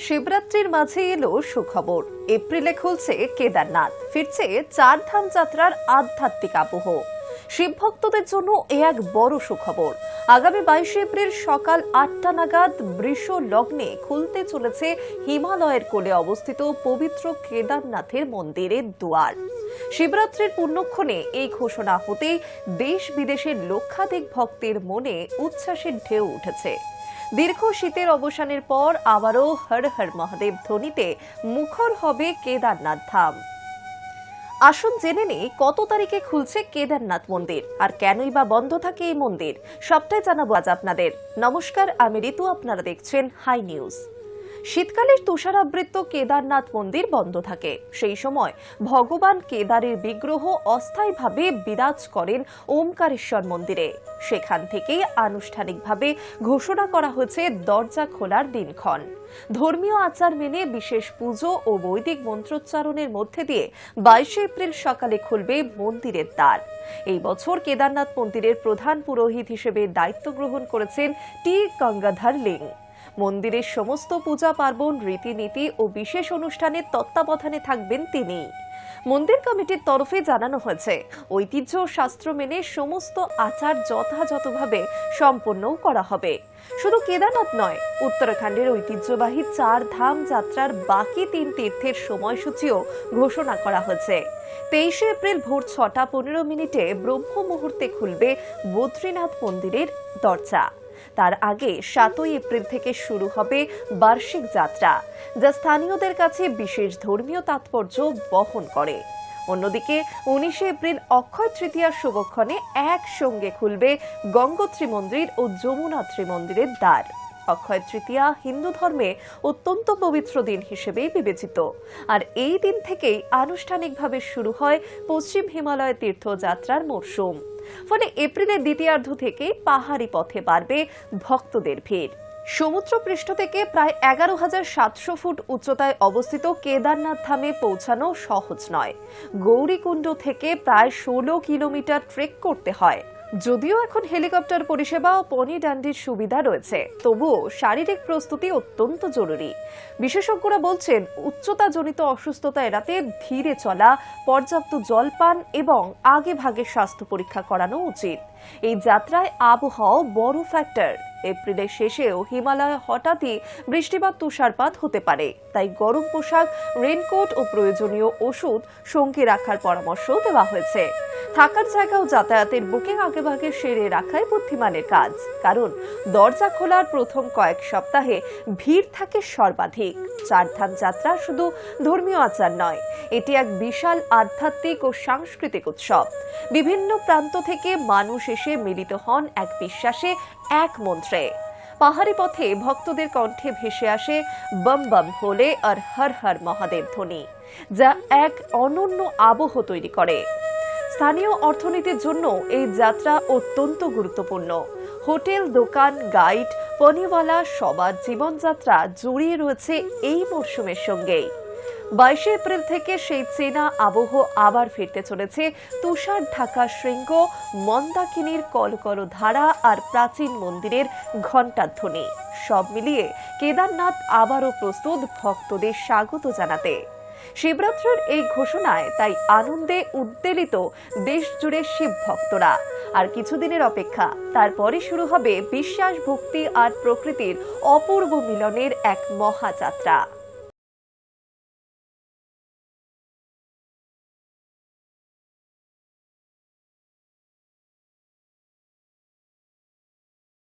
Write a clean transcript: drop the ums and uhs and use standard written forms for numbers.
শিবরাত্রির মাঝে এলো সুখবর। এপ্রিলে খুলছে কেদারনাথ, ফিরছে চারধাম যাত্রার আধ্যাত্মিক আবহ। শিব ভক্তদের জন্য এ এক বড় সুখবর। আগামী 22 এপ্রিল সকাল 8টা নাগাদ বৃষ লগ্নে খুলতে চলেছে হিমালয়ের কোলে অবস্থিত পবিত্র কেদারনাথের মন্দিরের দুয়ার। শিবরাত্রির পুণ্যক্ষণে এই ঘোষণা হতেই দেশ বিদেশের লক্ষাধিক ভক্তের মনে উচ্ছ্বাসের ঢেউ উঠেছে। দীর্ঘ শীতের অবসানের পর আবারও হর হর মহাদেব ধ্বনিতে মুখর হবে কেদারনাথ ধাম। আসুন জেনে নেই কত তারিখে খুলছে কেদারনাথ মন্দির আর কেনই বা বন্ধ থাকে এই মন্দির। সবটাই জানাবো আজ আপনাদের। নমস্কার, আমি ঋতু, আপনারা দেখছেন হাই নিউজ। শীতকালের তুষারাবৃত কেদারনাথ মন্দির বন্ধ থাকে। সেই সময় ভগবান কেদারের বিগ্রহ অস্থায়ীভাবে বিরাজ করেন ওমকারেশ্বর মন্দিরে। সেখান থেকেই আনুষ্ঠানিকভাবে ঘোষণা করা হয়েছে দরজা খোলার দিনক্ষণ। ধর্মীয় আচার মেনে বিশেষ পুজো ও বৈদিক মন্ত্রোচ্চারণের মধ্যে দিয়ে 22 এপ্রিল সকালে খুলবে মন্দিরের দ্বার। এই বছর কেদারনাথ মন্দিরের প্রধান পুরোহিত হিসেবে দায়িত্ব গ্রহণ করেছেন টি গঙ্গাধর লিং। মন্দিরের সমস্ত পূজা পার্বণ, রীতিনীতি ও বিশেষ অনুষ্ঠানের তত্ত্বাবধানে থাকবেন তিনি। মন্দির কমিটির তরফে জানানো হয়েছে, ঐতিহ্য ও শাস্ত্র মেনে সমস্ত আচার যথাযথভাবে সম্পন্নও করা হবে। শুধু কেদারনাথ নয়, উত্তরাখণ্ডের ঐতিহ্যবাহী 4 ধাম যাত্রার বাকি 3 তীর্থের সময়সূচিও ঘোষণা করা হয়েছে। 23 এপ্রিল ভোর 6:15 ব্রহ্ম মুহূর্তে খুলবে বদ্রীনাথ মন্দিরের দরজা। তার আগে 7 এপ্রিল থেকে শুরু হবে বার্ষিক যাত্রা, যা স্থানীয়দের কাছে বিশেষ ধর্মীয় তাৎপর্য বহন করে। অন্যদিকে 19 এপ্রিল অক্ষয় তৃতীয়ার শুভক্ষণে একসঙ্গে খুলবে গঙ্গোত্রী মন্দির ও যমুনাত্রী মন্দিরের দ্বার। অক্ষয় তৃতীয়া হিন্দু ধর্মে অত্যন্ত পবিত্র দিন হিসেবেই বিবেচিত, আর এই দিন থেকেই আনুষ্ঠানিকভাবে শুরু হয় পশ্চিম হিমালয় তীর্থযাত্রার মরশুম। ফলে এপ্রিলের দ্বিতীয়ার্ধ থেকে পাহাড়ি পথে বাড়বে ভক্তদের ভিড়। সমুদ্রপৃষ্ঠ থেকে প্রায় 11,700 ফুট উচ্চতায় অবস্থিত কেদারনাথ ধামে পৌঁছানো সহজ নয়। গৌরীকুণ্ড থেকে প্রায় 16 কিলোমিটার ট্রেক করতে হয়। যদিও এখন হেলিকপ্টার পরিষেবা ও পনি ডান্ডির সুবিধা রয়েছে, তবুও শারীরিক প্রস্তুতি অত্যন্ত জরুরি। বিশেষজ্ঞরা বলছেন, উচ্চতাজনিত অসুস্থতা এড়াতে ধীরে চলা, পর্যাপ্ত জলপান এবং আগে ভাগে স্বাস্থ্য পরীক্ষা করানো উচিত। এই যাত্রায় আবহাওয়া বড় ফ্যাক্টর। এপ্রিলের শেষেও হিমালয়ে হঠাৎই বৃষ্টিপাত, তুষারপাত হতে পারে। তাই গরম পোশাক, রেনকোট ও প্রয়োজনীয় ওষুধ সঙ্গে রাখার পরামর্শ দেওয়া হয়েছে। থাকার জায়গা ও যাতায়াতের বুকিং আগেভাগে সেরে রাখাই বুদ্ধিমানের কাজ, কারণ দরজা খোলার প্রথম কয়েক সপ্তাহে ভিড় থাকে সর্বাধিক। চারধাম যাত্রা শুধু ধর্মীয় আচার নয়, এটি এক বিশাল আধ্যাত্মিক ও সাংস্কৃতিক উৎসব। বিভিন্ন প্রান্ত থেকে মানুষ এসে মিলিত হন এক বিশ্বাসে, এক মন্ত্রে। পাহাড়ি পথে ভক্তদের কণ্ঠে ভেসে আসে বম বম ভোলে আর হর হর মহাদেব ধ্বনি, যা এক অনন্য আবহ তৈরি করে। স্থানীয় অর্থনীতির জন্য এই যাত্রা অত্যন্ত গুরুত্বপূর্ণ। হোটেল, দোকান, গাইড, পনিওয়ালা সবার জীবনযাত্রা জড়িয়ে রয়েছে এই মরশুমের সঙ্গেই। 22 এপ্রিল থেকে সেই চেনা আবহ আবার ফিরতে চলেছে। তুষার ঢাকা শৃঙ্গ, মন্দাকিনীর কলকল ধারা আর প্রাচীন মন্দিরের ঘণ্টাধ্বনি, সব মিলিয়ে কেদারনাথ আবারও প্রস্তুত ভক্তদের স্বাগত জানাতে। শিবরাত্রির এই ঘোষণায় তাই আনন্দে উদ্বেলিত দেশ জুড়ে শিব ভক্তরা। আর কিছুদিনের অপেক্ষা, তারপরে শুরু হবে বিশ্বাস, ভক্তি আর প্রকৃতির অপূর্ব মিলনের এক মহাযাত্রা।